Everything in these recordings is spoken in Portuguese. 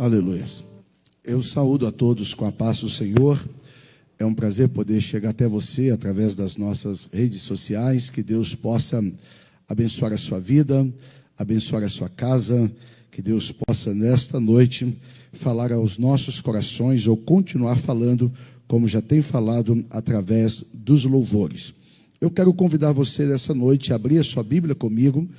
Aleluia. Eu saúdo a todos com a paz do Senhor. É um prazer poder chegar até você através das nossas redes sociais. Que Deus possa abençoar a sua vida, abençoar a sua casa. Que Deus possa, nesta noite, falar aos nossos corações ou continuar falando, como já tem falado, através dos louvores. Eu quero convidar você nessa noite a abrir a sua Bíblia comigo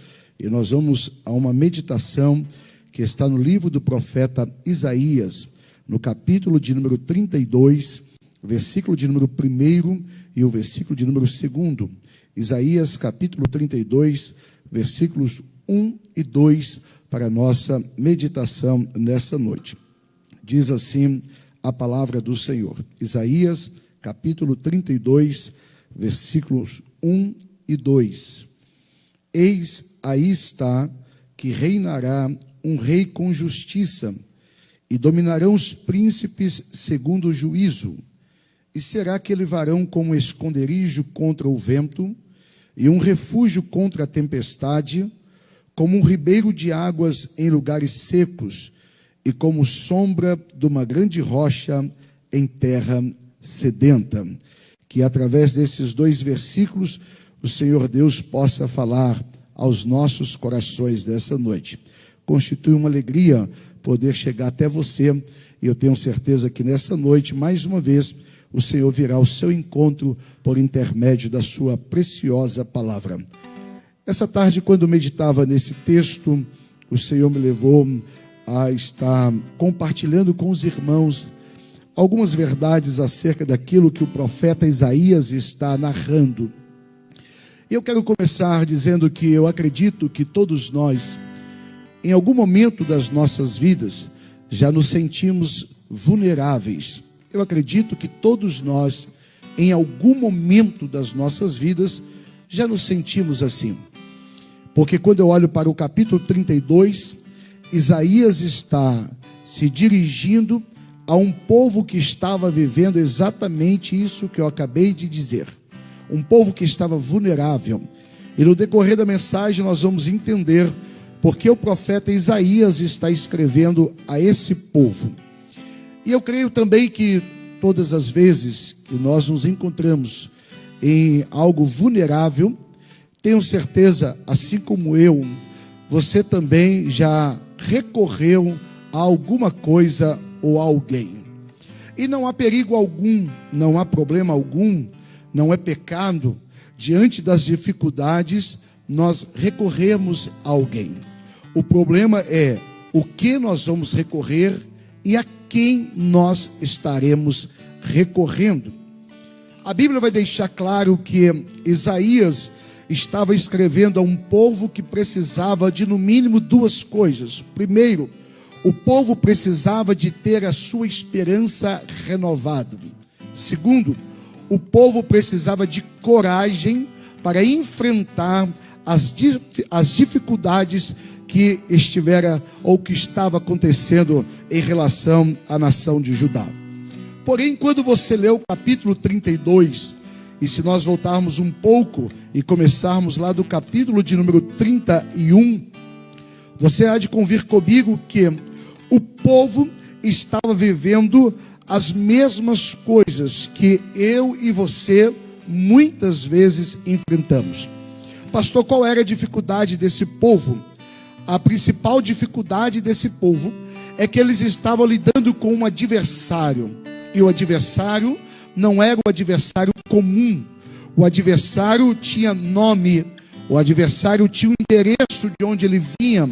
e nós vamos a uma meditação que está no livro do profeta Isaías, no capítulo de número 32, versículo de número 1 e o versículo de número 2. Isaías, capítulo 32, versículos 1 e 2, para a nossa meditação nessa noite. Diz assim a palavra do Senhor. Isaías, capítulo 32, versículos 1 e 2. Eis aí está que reinará um rei com justiça, e dominarão os príncipes segundo o juízo. E será aquele varão como um esconderijo contra o vento, e um refúgio contra a tempestade, como um ribeiro de águas em lugares secos, e como sombra de uma grande rocha em terra sedenta. Que através desses dois versículos, o Senhor Deus possa falar aos nossos corações dessa noite. Constitui uma alegria poder chegar até você, e eu tenho certeza que nessa noite, mais uma vez, o Senhor virá ao seu encontro por intermédio da sua preciosa palavra. Essa tarde, quando meditava nesse texto, o Senhor me levou a estar compartilhando com os irmãos algumas verdades acerca daquilo que o profeta Isaías está narrando. Eu quero começar dizendo que eu acredito que todos nós, em algum momento das nossas vidas, já nos sentimos vulneráveis. Eu acredito que todos nós, em algum momento das nossas vidas, já nos sentimos assim. Porque quando eu olho para o capítulo 32, Isaías está se dirigindo a um povo que estava vivendo exatamente isso que eu acabei de dizer. Um povo que estava vulnerável. E no decorrer da mensagem nós vamos entender porque o profeta Isaías está escrevendo a esse povo. E eu creio também que todas as vezes que nós nos encontramos em algo vulnerável, tenho certeza, assim como eu, você também já recorreu a alguma coisa ou a alguém. E não há perigo algum, não há problema algum, não é pecado, diante das dificuldades, nós recorrermos a alguém. O problema é o que nós vamos recorrer e a quem nós estaremos recorrendo. A Bíblia vai deixar claro que Isaías estava escrevendo a um povo que precisava de no mínimo duas coisas. Primeiro, o povo precisava de ter a sua esperança renovada. Segundo, o povo precisava de coragem para enfrentar as dificuldades que estivera ou que estava acontecendo em relação à nação de Judá. Porém, quando você lê o capítulo 32, e se nós voltarmos um pouco e começarmos lá do capítulo de número 31, você há de convir comigo que o povo estava vivendo as mesmas coisas que eu e você muitas vezes enfrentamos. Pastor, qual era a dificuldade desse povo? A principal dificuldade desse povo é que eles estavam lidando com um adversário. E o adversário não era o adversário comum. O adversário tinha nome. O adversário tinha o endereço de onde ele vinha.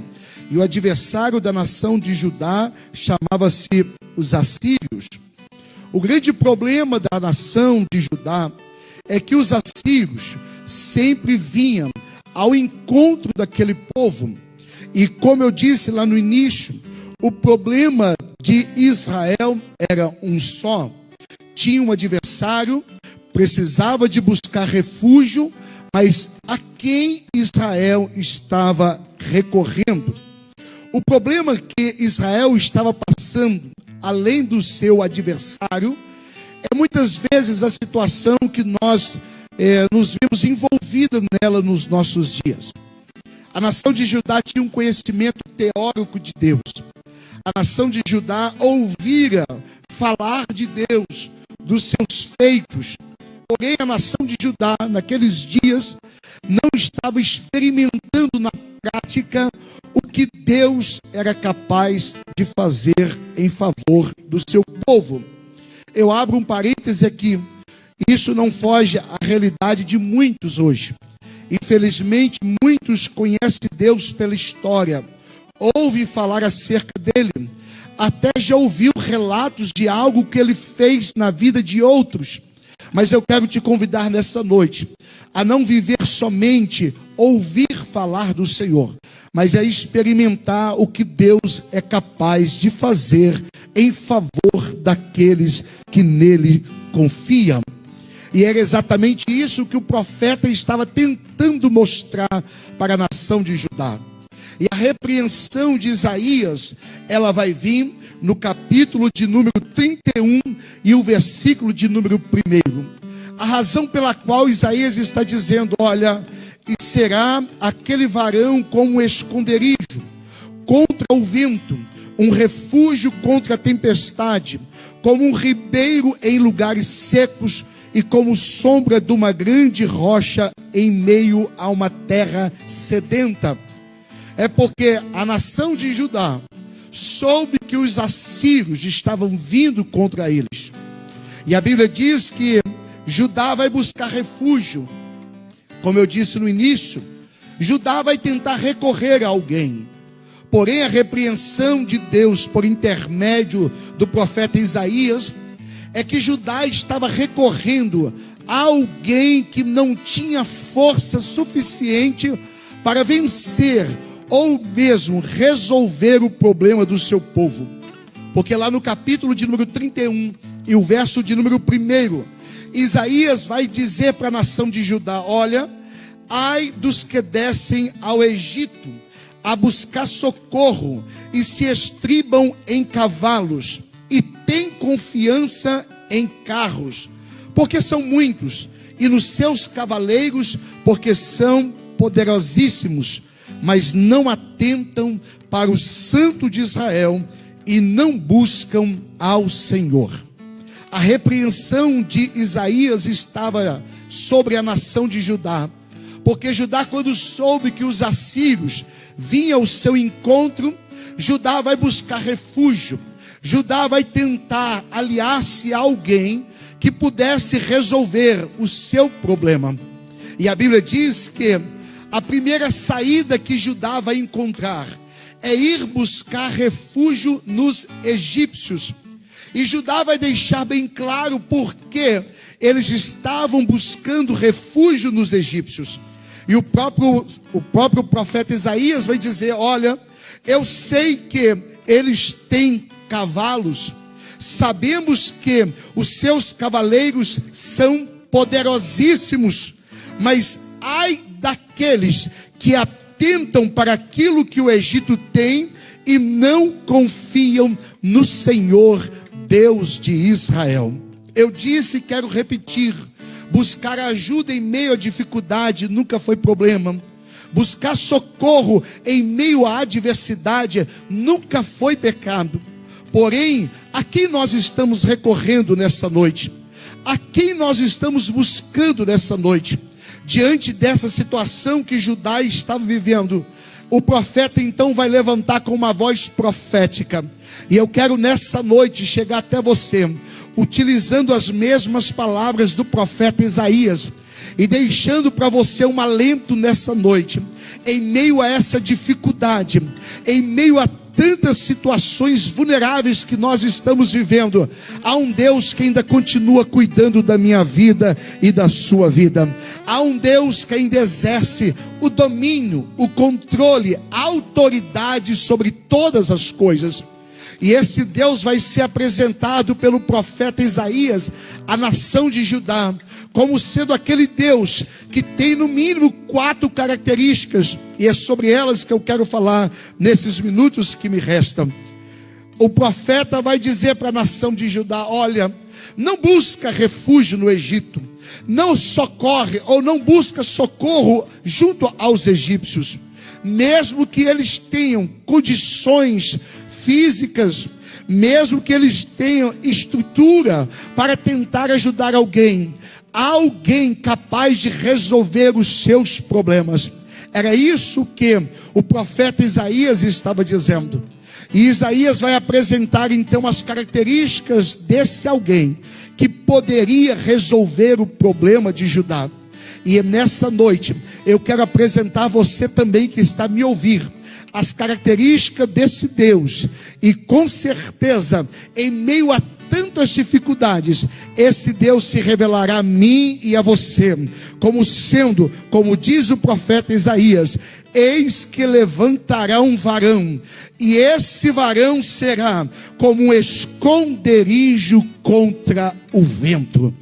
E o adversário da nação de Judá chamava-se os assírios. O grande problema da nação de Judá é que os assírios sempre vinham ao encontro daquele povo. E como eu disse lá no início, o problema de Israel era um só. Tinha um adversário, precisava de buscar refúgio, mas a quem Israel estava recorrendo? O problema que Israel estava passando, além do seu adversário, é muitas vezes a situação que nós nos vimos envolvidos nela nos nossos dias. A nação de Judá tinha um conhecimento teórico de Deus. A nação de Judá ouvira falar de Deus, dos seus feitos. Porém, a nação de Judá, naqueles dias, não estava experimentando na prática o que Deus era capaz de fazer em favor do seu povo. Eu abro um parêntese aqui. Isso não foge à realidade de muitos hoje. Infelizmente, muitos conhecem Deus pela história, ouve falar acerca dele, até já ouviu relatos de algo que ele fez na vida de outros. Mas eu quero te convidar nessa noite a não viver somente ouvir falar do Senhor, mas a experimentar o que Deus é capaz de fazer em favor daqueles que nele confiam. E era exatamente isso que o profeta estava tentando mostrar para a nação de Judá. E a repreensão de Isaías, ela vai vir no capítulo de número 31 e o versículo de número 1. A razão pela qual Isaías está dizendo: olha, e será aquele varão como um esconderijo contra o vento, um refúgio contra a tempestade, como um ribeiro em lugares secos, e como sombra de uma grande rocha em meio a uma terra sedenta. É porque a nação de Judá soube que os assírios estavam vindo contra eles. E a Bíblia diz que Judá vai buscar refúgio. Como eu disse no início, Judá vai tentar recorrer a alguém. Porém, a repreensão de Deus por intermédio do profeta Isaías é que Judá estava recorrendo a alguém que não tinha força suficiente para vencer ou mesmo resolver o problema do seu povo. Porque lá no capítulo de número 31 e o verso de número 1, Isaías vai dizer para a nação de Judá: olha, ai dos que descem ao Egito a buscar socorro e se estribam em cavalos e têm confiança em carros, porque são muitos, e nos seus cavaleiros, porque são poderosíssimos, mas não atentam para o Santo de Israel e não buscam ao Senhor. A repreensão de Isaías estava sobre a nação de Judá, porque Judá, quando soube que os assírios vinham ao seu encontro, Judá vai buscar refúgio. Judá vai tentar aliar-se a alguém que pudesse resolver o seu problema. E a Bíblia diz que a primeira saída que Judá vai encontrar é ir buscar refúgio nos egípcios. E Judá vai deixar bem claro por que eles estavam buscando refúgio nos egípcios. E o próprio profeta Isaías vai dizer: olha, eu sei que eles têm cavalos, sabemos que os seus cavaleiros são poderosíssimos, mas ai daqueles que atentam para aquilo que o Egito tem e não confiam no Senhor, Deus de Israel. Eu disse e quero repetir: buscar ajuda em meio à dificuldade nunca foi problema. Buscar socorro em meio à adversidade nunca foi pecado. Porém, a quem nós estamos recorrendo nessa noite? A quem nós estamos buscando nessa noite? Diante dessa situação que Judá estava vivendo, o profeta então vai levantar com uma voz profética. E eu quero nessa noite chegar até você, utilizando as mesmas palavras do profeta Isaías, e deixando para você um alento nessa noite. Em meio a essa dificuldade, em meio a tantas situações vulneráveis que nós estamos vivendo, há um Deus que ainda continua cuidando da minha vida e da sua vida. Há um Deus que ainda exerce o domínio, o controle, a autoridade sobre todas as coisas. E esse Deus vai ser apresentado pelo profeta Isaías à nação de Judá como sendo aquele Deus que tem no mínimo 4 características, e é sobre elas que eu quero falar nesses minutos que me restam. O profeta vai dizer para a nação de Judá: olha, não busca refúgio no Egito, não socorre ou não busca socorro junto aos egípcios, mesmo que eles tenham condições físicas, mesmo que eles tenham estrutura para tentar ajudar alguém, há alguém capaz de resolver os seus problemas. Era isso que o profeta Isaías estava dizendo. E Isaías vai apresentar então as características desse alguém que poderia resolver o problema de Judá. E nessa noite eu quero apresentar a você também que está a me ouvir as características desse Deus. E com certeza, em meio a tantas dificuldades, esse Deus se revelará a mim e a você, como sendo, como diz o profeta Isaías: eis que levantará um varão, e esse varão será como um esconderijo contra o vento.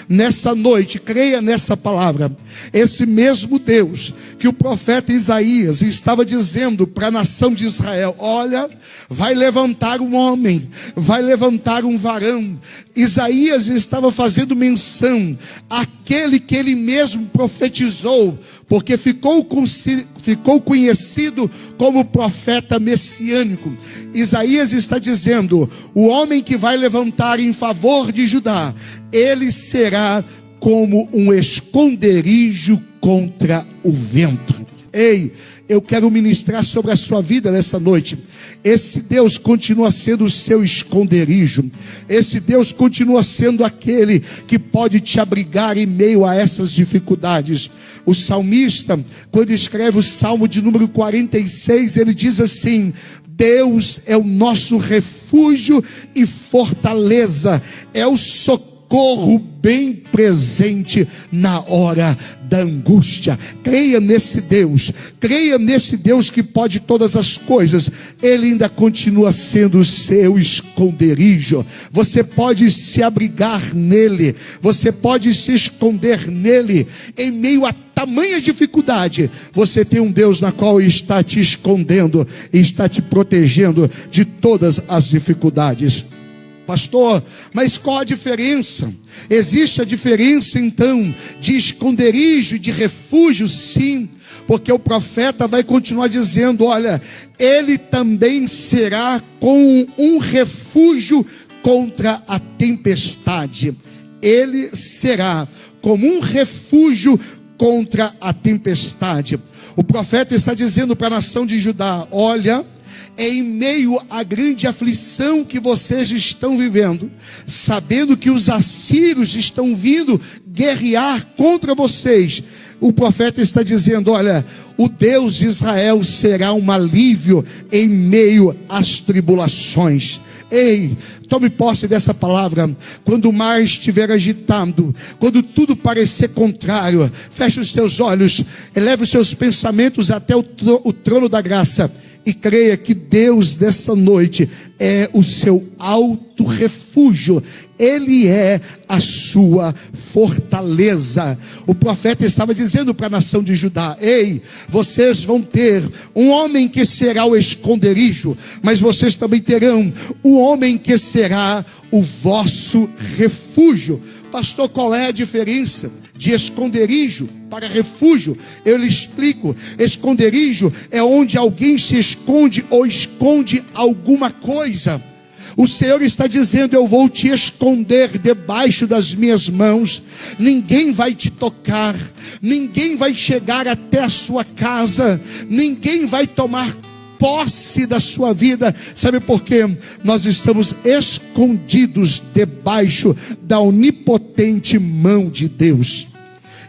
Nessa noite, creia nessa palavra. Esse mesmo Deus que o profeta Isaías estava dizendo para a nação de Israel: olha, vai levantar um homem, vai levantar um varão. Isaías estava fazendo menção àquele que ele mesmo profetizou, porque ficou conhecido como profeta messiânico. Isaías está dizendo: o homem que vai levantar em favor de Judá, ele será como um esconderijo contra o vento. Ei, eu quero ministrar sobre a sua vida nessa noite. Esse Deus continua sendo o seu esconderijo. Esse Deus continua sendo aquele que pode te abrigar em meio a essas dificuldades. O salmista, quando escreve o Salmo de número 46, ele diz assim: Deus é o nosso refúgio e fortaleza, é o socorro bem presente na hora da angústia. Creia nesse Deus que pode todas as coisas. Ele ainda continua sendo o seu esconderijo. Você pode se abrigar nele, você pode se esconder nele. Em meio a tamanha dificuldade, você tem um Deus na qual está te escondendo e está te protegendo de todas as dificuldades. Pastor, mas qual a diferença? Existe a diferença então de esconderijo e de refúgio? Sim, porque o profeta vai continuar dizendo: olha, ele também será com um refúgio contra a tempestade. Ele será como um refúgio contra a tempestade. O profeta está dizendo para a nação de Judá: olha, em meio à grande aflição que vocês estão vivendo, sabendo que os assírios estão vindo guerrear contra vocês, o profeta está dizendo: olha, o Deus de Israel será um alívio em meio às tribulações. Ei, tome posse dessa palavra. Quando o mar estiver agitado, quando tudo parecer contrário, feche os seus olhos, eleve os seus pensamentos até o trono da graça e creia que Deus dessa noite é o seu alto refúgio. Ele é a sua fortaleza. O profeta estava dizendo para a nação de Judá: ei, vocês vão ter um homem que será o esconderijo, mas vocês também terão um homem que será o vosso refúgio. Pastor, qual é a diferença de esconderijo para refúgio? Eu lhe explico. Esconderijo é onde alguém se esconde ou esconde alguma coisa. O Senhor está dizendo: eu vou te esconder debaixo das minhas mãos. Ninguém vai te tocar, ninguém vai chegar até a sua casa, ninguém vai tomar posse da sua vida. Sabe por quê? Nós estamos escondidos debaixo da onipotente mão de Deus.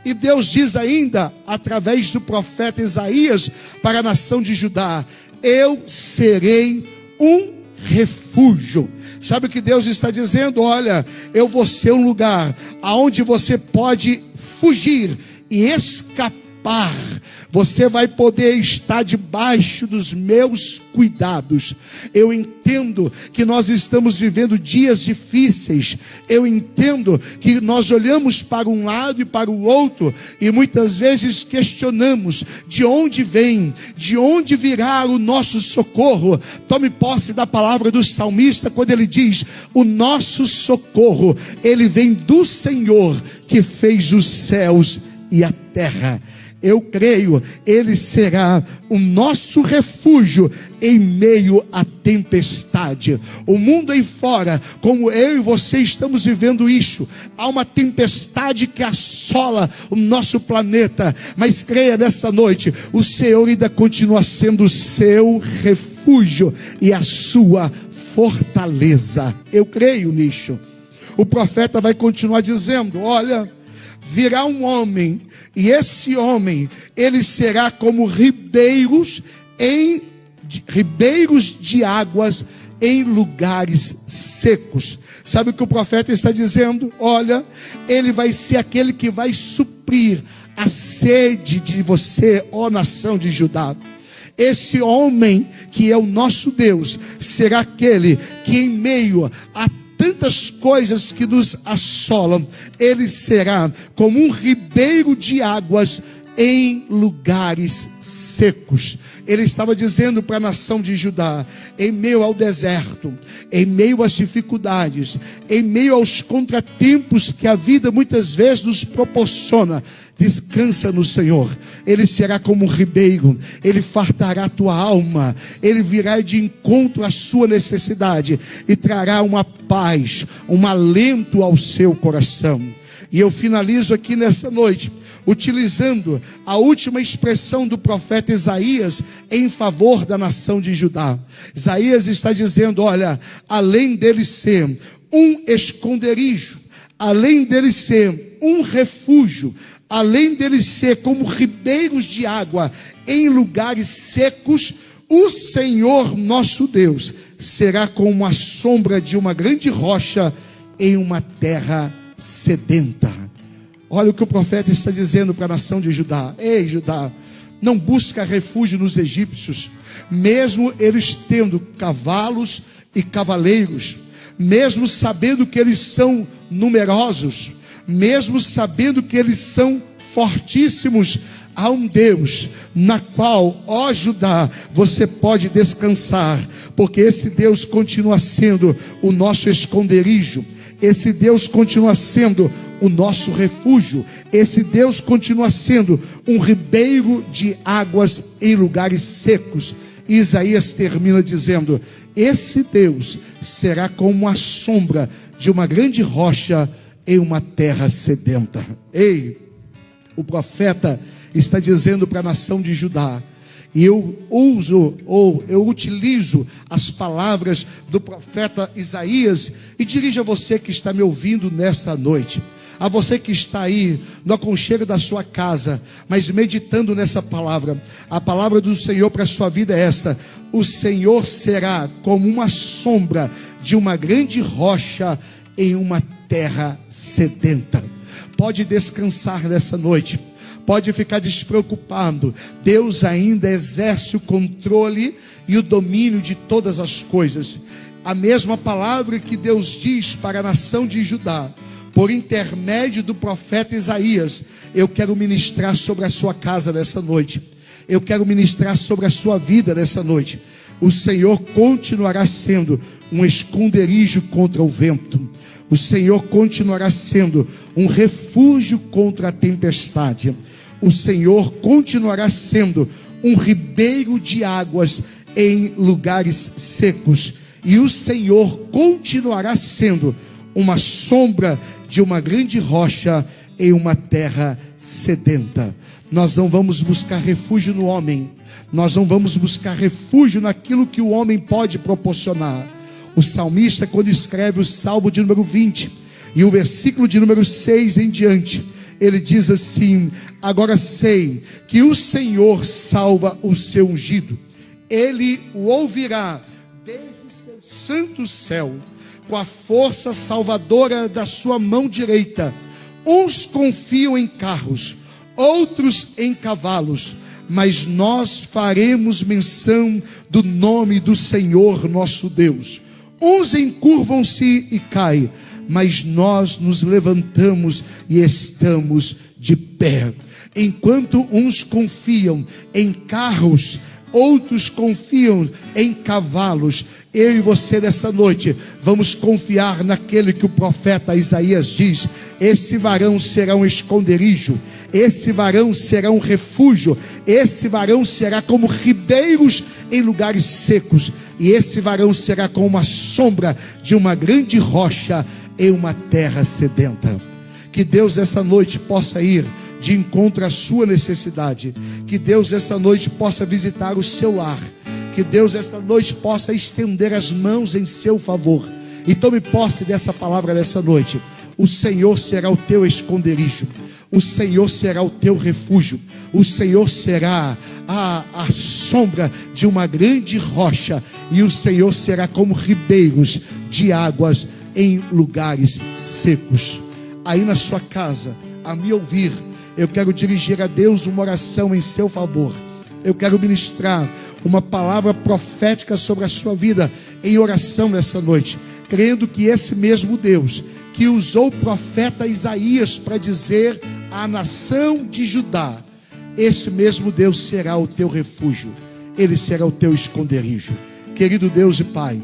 E Deus diz ainda, através do profeta Isaías, para a nação de Judá: eu serei um refúgio. Sabe o que Deus está dizendo? Olha, eu vou ser um lugar aonde você pode fugir e escapar. Você vai poder estar debaixo dos meus cuidados. Eu entendo que nós estamos vivendo dias difíceis. Eu entendo que nós olhamos para um lado e para o outro e muitas vezes questionamos: de onde vem, de onde virá o nosso socorro? Tome posse da palavra do salmista quando ele diz: o nosso socorro, ele vem do Senhor que fez os céus e a terra. eu creio, Ele será o nosso refúgio em meio à tempestade. O mundo aí fora, como eu e você estamos vivendo isso, há uma tempestade que assola o nosso planeta, mas creia nessa noite, o Senhor ainda continua sendo o seu refúgio e a sua fortaleza. Eu creio nisso. O profeta vai continuar dizendo: olha, virá um homem, e esse homem, ele será como ribeiros de águas em lugares secos. Sabe o que o profeta está dizendo? Olha, ele vai ser aquele que vai suprir a sede de você, ó nação de Judá. Esse homem que é o nosso Deus, será aquele que em meio a tantas coisas que nos assolam, ele será como um ribeiro de águas em lugares secos. Ele estava dizendo para a nação de Judá, em meio ao deserto, em meio às dificuldades, em meio aos contratempos que a vida muitas vezes nos proporciona, descansa no Senhor. Ele será como um ribeiro, ele fartará a tua alma, ele virá de encontro à sua necessidade e trará uma paz, um alento ao seu coração. E eu finalizo aqui nessa noite utilizando a última expressão do profeta Isaías em favor da nação de Judá. Isaías está dizendo: olha, além dele ser um esconderijo, além dele ser um refúgio, além dele ser como ribeiros de água em lugares secos, o Senhor nosso Deus será como a sombra de uma grande rocha em uma terra sedenta. Olha o que o profeta está dizendo para a nação de Judá: ei, Judá, não busca refúgio nos egípcios, mesmo eles tendo cavalos e cavaleiros, mesmo sabendo que eles são numerosos, mesmo sabendo que eles são fortíssimos. Há um Deus na qual, ó Judá, você pode descansar, porque esse Deus continua sendo o nosso esconderijo, esse Deus continua sendo o nosso refúgio, esse Deus continua sendo um ribeiro de águas em lugares secos. E Isaías termina dizendo: esse Deus será como a sombra de uma grande rocha em uma terra sedenta. Ei, o profeta está dizendo para a nação de Judá, e eu utilizo as palavras do profeta Isaías e dirijo a você que está me ouvindo nessa noite, a você que está aí no aconchego da sua casa, mas meditando nessa palavra. A palavra do Senhor para a sua vida é esta: o Senhor será como uma sombra de uma grande rocha em uma terra sedenta. Pode descansar nessa noite, pode ficar despreocupado. Deus ainda exerce o controle e o domínio de todas as coisas. A mesma palavra que Deus diz para a nação de Judá, por intermédio do profeta Isaías, eu quero ministrar sobre a sua casa nessa noite. Eu quero ministrar sobre a sua vida nessa noite. O Senhor continuará sendo um esconderijo contra o vento. O Senhor continuará sendo um refúgio contra a tempestade. O Senhor continuará sendo um ribeiro de águas em lugares secos. E o Senhor continuará sendo uma sombra de uma grande rocha em uma terra sedenta. Nós não vamos buscar refúgio no homem, nós não vamos buscar refúgio naquilo que o homem pode proporcionar. O salmista, quando escreve o Salmo de número 20 e o versículo de número 6 em diante, ele diz assim: agora sei que o Senhor salva o seu ungido, ele o ouvirá desde o seu santo céu, com a força salvadora da sua mão direita. Uns confiam em carros, outros em cavalos, mas nós faremos menção do nome do Senhor nosso Deus. Uns encurvam-se e caem, mas nós nos levantamos e estamos de pé. Enquanto uns confiam em carros, outros confiam em cavalos, Eu e você nessa noite vamos confiar naquele que o profeta Isaías diz: esse varão será um esconderijo, esse varão será um refúgio, esse varão será como ribeiros em lugares secos, e esse varão será como uma sombra de uma grande rocha em uma terra sedenta. Que Deus essa noite possa ir de encontro à sua necessidade, que Deus essa noite possa visitar o seu lar, que Deus esta noite possa estender as mãos em seu favor. E tome posse dessa palavra nessa noite. O Senhor será o teu esconderijo, o Senhor será o teu refúgio, o Senhor será a sombra de uma grande rocha, e o Senhor será como ribeiros de águas em lugares secos. Aí na sua casa, a me ouvir, eu quero dirigir a Deus uma oração em seu favor. Eu quero ministrar uma palavra profética sobre a sua vida em oração nessa noite, crendo que esse mesmo Deus que usou o profeta Isaías para dizer à nação de Judá, esse mesmo Deus será o teu refúgio, Ele será o teu esconderijo. Querido Deus e Pai,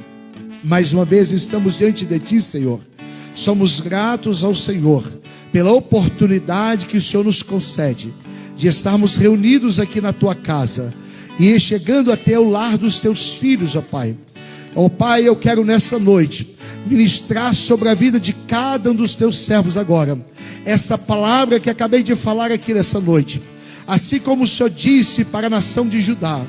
mais uma vez estamos diante de Ti, Senhor. Somos gratos ao Senhor pela oportunidade que o Senhor nos concede de estarmos reunidos aqui na Tua casa e chegando até o lar dos Teus filhos, ó Pai. Ó Pai, eu quero nessa noite ministrar sobre a vida de cada um dos Teus servos agora essa palavra que acabei de falar aqui nessa noite. Assim como o Senhor disse para a nação de Judá,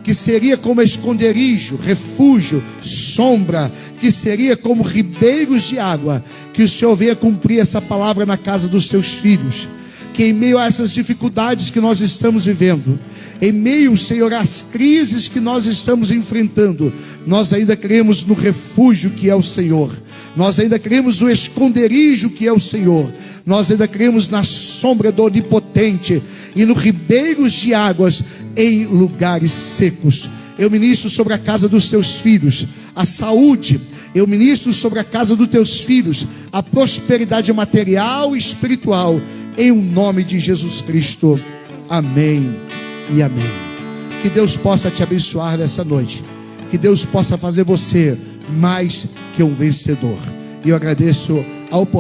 que seria como esconderijo, refúgio, sombra, que seria como ribeiros de água, que o Senhor venha cumprir essa palavra na casa dos Teus filhos. Que em meio a essas dificuldades que nós estamos vivendo, em meio, Senhor, às crises que nós estamos enfrentando, nós ainda cremos no refúgio que é o Senhor, nós ainda cremos no esconderijo que é o Senhor, nós ainda cremos na sombra do Onipotente e no ribeiros de águas em lugares secos. Eu ministro sobre a casa dos Teus filhos a saúde, eu ministro sobre a casa dos Teus filhos a prosperidade material e espiritual, em o nome de Jesus Cristo. Amém e amém. Que Deus possa te abençoar nessa noite, que Deus possa fazer você mais que um vencedor. E eu agradeço a oportunidade